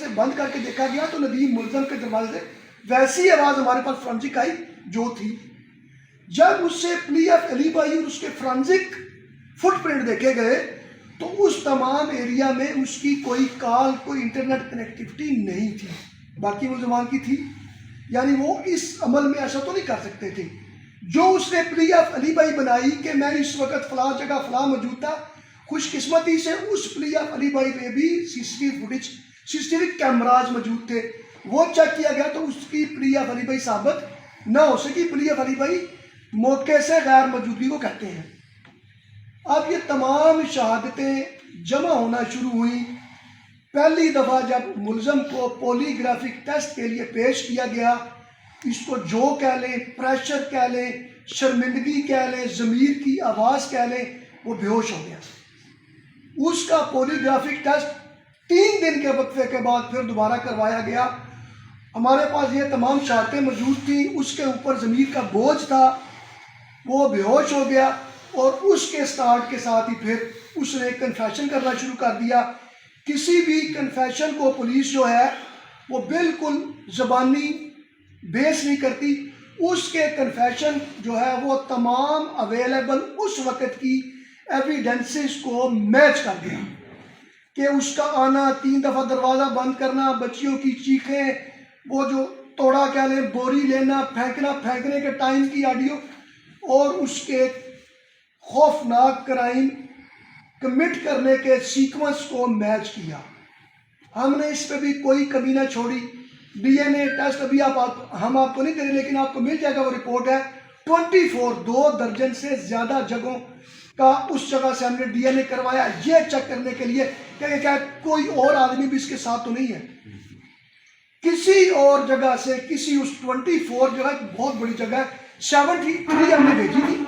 سے بند کر کے دیکھا گیا تو ندیم ملزم کے دروازے سے ویسی آواز ہمارے پاس فرانسک آئی جو تھی. جب اس سے پلی آف علی بھائی اور اس کے فرانسک فٹ پرنٹ دیکھے گئے تو اس تمام ایریا میں اس کی کوئی کال، کوئی انٹرنیٹ کنیکٹیوٹی نہیں تھی. باقی ملزمان کی تھی، یعنی وہ اس عمل میں ایسا تو نہیں کر سکتے تھے. جو اس نے پلی آف علی بھائی بنائی کہ میں اس وقت فلاں جگہ فلاں موجود تھا، خوش قسمتی سے اس پلی آف علی بھائی میں بھی سی سی ٹی وی فوٹیج، سی سی ٹی وی کیمراز موجود تھے. وہ چیک کیا گیا تو اس کی پلی آف علی بھائی ثابت نہ ہو سکی. پلی آف علی بھائی موقع سے غیر موجودگی کو کہتے ہیں. اب یہ تمام شہادتیں جمع ہونا شروع ہوئیں. پہلی دفعہ جب ملزم کو پولی گرافک ٹیسٹ کے لیے پیش کیا گیا، اس کو جو کہہ لیں، پریشر کہہ لیں، شرمندگی کہہ لیں، ضمیر کی آواز کہہ لیں، وہ بے ہوش ہو گیا. اس کا پولی گرافک ٹیسٹ 3 دن کے وقفے کے بعد پھر دوبارہ کروایا گیا. ہمارے پاس یہ تمام شہادتیں موجود تھیں. اس کے اوپر ضمیر کا بوجھ تھا، وہ بے ہوش ہو گیا اور اس کے سٹارٹ کے ساتھ ہی پھر اس نے کنفیشن کرنا شروع کر دیا. کسی بھی کنفیشن کو پولیس جو ہے وہ بالکل زبانی بیس نہیں کرتی. اس کے کنفیشن جو ہے وہ تمام اویلیبل اس وقت کی ایویڈنسز کو میچ کر دیا کہ اس کا آنا، 3 دفعہ دروازہ بند کرنا، بچیوں کی چیخیں، وہ جو توڑا کہہ لیں، بوری لینا، پھینکنے کے ٹائم کی آڈیو، اور اس کے خوفناک کرائم کمٹ کرنے کے سیکوینس کو میچ کیا. ہم نے اس پہ بھی کوئی کمی نہ چھوڑی. ڈی این اے ٹیسٹ ابھی ہم آپ کو نہیں دے رہے، لیکن آپ کو مل جائے گا، وہ رپورٹ ہے 24 2 درجن سے زیادہ جگہوں کا اس جگہ سے ہم نے ڈی این اے کروایا یہ چیک کرنے کے لیے کہ کیا کوئی اور آدمی بھی اس کے ساتھ تو نہیں ہے. کسی اور جگہ سے، کسی اس 24 جگہ، بہت بڑی جگہ ہے، 73 ہم نے بھیجی تھی.